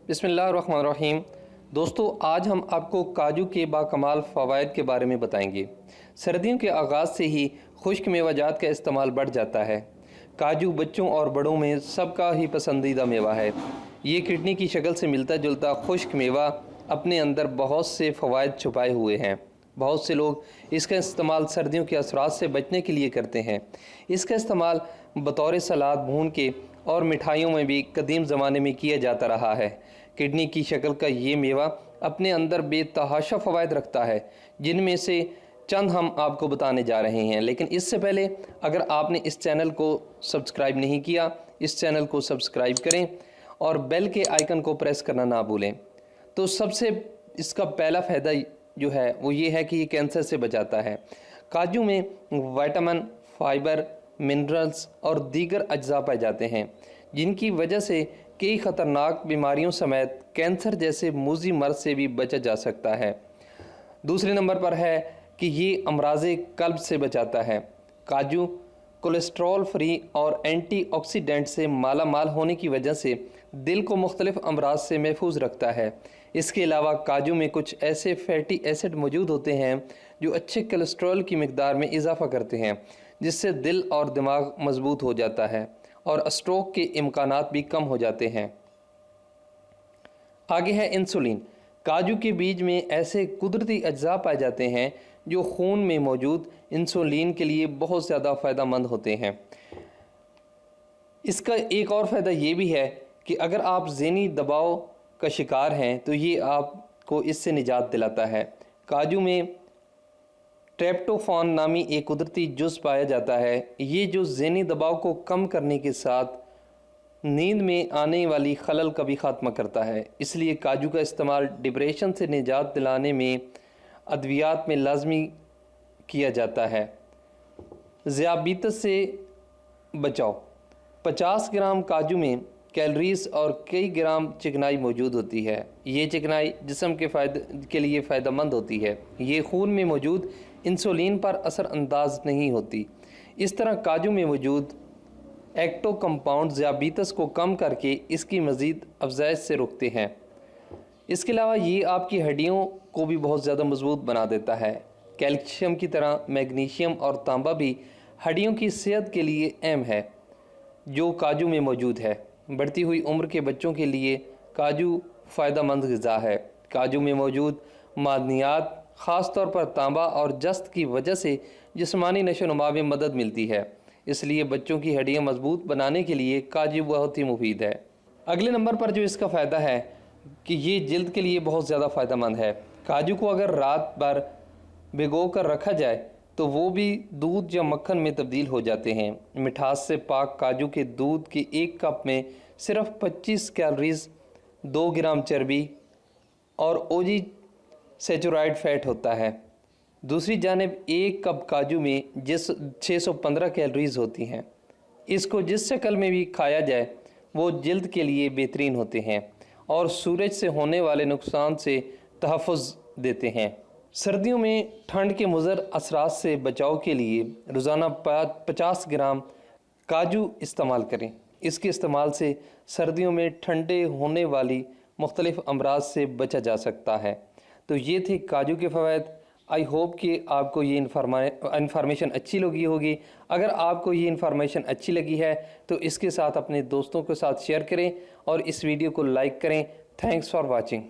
बिस्मिल्लाहिर्रहमानिर्रहीम। दोस्तों, आज हम आपको काजू के बाकमाल फ़वाइद के बारे में बताएंगे। सर्दियों के आगाज़ से ही खुश्क मेवाजात का इस्तेमाल बढ़ जाता है। काजू बच्चों और बड़ों में सबका ही पसंदीदा मेवा है। ये किडनी की शक्ल से मिलता जुलता खुश्क मेवा अपने अंदर बहुत से फ़वाइद छुपाए हुए हैं। बहुत से लोग इसका इस्तेमाल सर्दियों के असरात से बचने के लिए करते हैं। इसका इस्तेमाल बतौर सलाद, भून के और मिठाइयों में भी कदीम ज़माने में किया जाता रहा है। किडनी की शक्ल का ये मेवा अपने अंदर बेतहाशा फ़वाइद रखता है, जिनमें से चंद हम आपको बताने जा रहे हैं। लेकिन इससे पहले अगर आपने इस चैनल को सब्सक्राइब नहीं किया, इस चैनल को सब्सक्राइब करें और बेल के आइकन को प्रेस करना ना भूलें। तो सबसे इसका पहला फ़ायदा जो है वो ये है कि ये कैंसर से बचाता है। काजू में विटामिन, फाइबर, मिनरल्स और दीगर अज्जा पाए जाते हैं, जिनकी वजह से कई ख़तरनाक बीमारियों समेत कैंसर जैसे मूजी मर्ज से भी बचा जा सकता है। दूसरे नंबर पर है कि ये अमराज़े कल्ब से बचाता है। काजू कोलेस्ट्रॉल फ्री और एंटीऑक्सीडेंट से माला माल होने की वजह से दिल को मुख्तलिफ अमराज से महफूज रखता है। इसके अलावा काजू में कुछ ऐसे फैटी एसिड मौजूद होते हैं जो अच्छे कोलेस्ट्रॉल की मिकदार में इजाफ़ा करते हैं, जिससे दिल और दिमाग मजबूत हो जाता है और स्ट्रोक के इम्कानात भी कम हो जाते हैं। आगे है इंसुलिन। काजू के बीज में ऐसे कुदरती अज्जा पाए जाते हैं जो खून में मौजूद इंसुलिन के लिए बहुत ज़्यादा फ़ायदेमंद होते हैं। इसका एक और फ़ायदा ये भी है कि अगर आप ज़हनी दबाव का शिकार हैं तो ये आपको इससे निजात दिलाता है। काजू में ट्रिप्टोफान नामी एक कुदरती जुज़ पाया जाता है। ये जो ज़हनी दबाव को कम करने के साथ नींद में आने वाली खलल का भी ख़ात्मा करता है। इसलिए काजू का इस्तेमाल डिप्रेशन से निजात दिलाने में अद्वियात में लाजमी किया जाता है। ज़ियाबितस से बचाओ। 50 ग्राम काजू में कैलोरीज और कई ग्राम चिकनाई मौजूद होती है। ये चिकनाई जिस्म के लिए फ़ायदेमंद होती है। ये खून में मौजूद इंसुलिन पर असर अंदाज नहीं होती। इस तरह काजू में मौजूद एक्टो कंपाउंड ज़ियाबितस को कम करके इसकी मज़ीद अफजाइश से रोकते हैं। इसके अलावा ये आपकी हड्डियों को भी बहुत ज़्यादा मजबूत बना देता है। कैल्शियम की तरह मैग्नीशियम और तांबा भी हड्डियों की सेहत के लिए अहम है, जो काजू में मौजूद है। बढ़ती हुई उम्र के बच्चों के लिए काजू फ़ायदेमंद ग़िज़ा है। काजू में मौजूद मादनियात ख़ास तौर पर तांबा और जस्त की वजह से जिस्मानी नशोनुमा में मदद मिलती है। इसलिए बच्चों की हड्डियाँ मजबूत बनाने के लिए काजू बहुत ही मुफीद है। अगले नंबर पर जो इसका फ़ायदा है कि ये जल्द के लिए बहुत ज़्यादा फ़ायदेमंद है। काजू को अगर रात भर भिगो कर रखा जाए तो वो भी दूध या मक्खन में तब्दील हो जाते हैं। मिठास से पाक काजू के दूध के एक कप में सिर्फ 25 कैलोरीज, 2 ग्राम चर्बी और ओजी सैचुराइड फ़ैट होता है। दूसरी जानिब एक कप काजू में 615 कैलोरीज होती हैं। इसको जिस शक्ल में भी खाया जाए वो जल्द के लिए बेहतरीन होते हैं और सूरज से होने वाले नुकसान से तहफ़्फ़ुज़ देते हैं। सर्दियों में ठंड के मुज़र असरात से बचाव के लिए रोज़ाना 50 ग्राम काजू इस्तेमाल करें। इसके इस्तेमाल से सर्दियों में ठंडे होने वाली मुख्तलिफ़ अमराज से बचा जा सकता है। तो ये थे काजू के फ़वाइद। आई होप कि आपको ये इन्फॉर्मेशन अच्छी लगी होगी। अगर आपको ये इन्फॉर्मेशन अच्छी लगी है तो इसके साथ अपने दोस्तों के साथ शेयर करें और इस वीडियो को लाइक करें। Thanks for watching.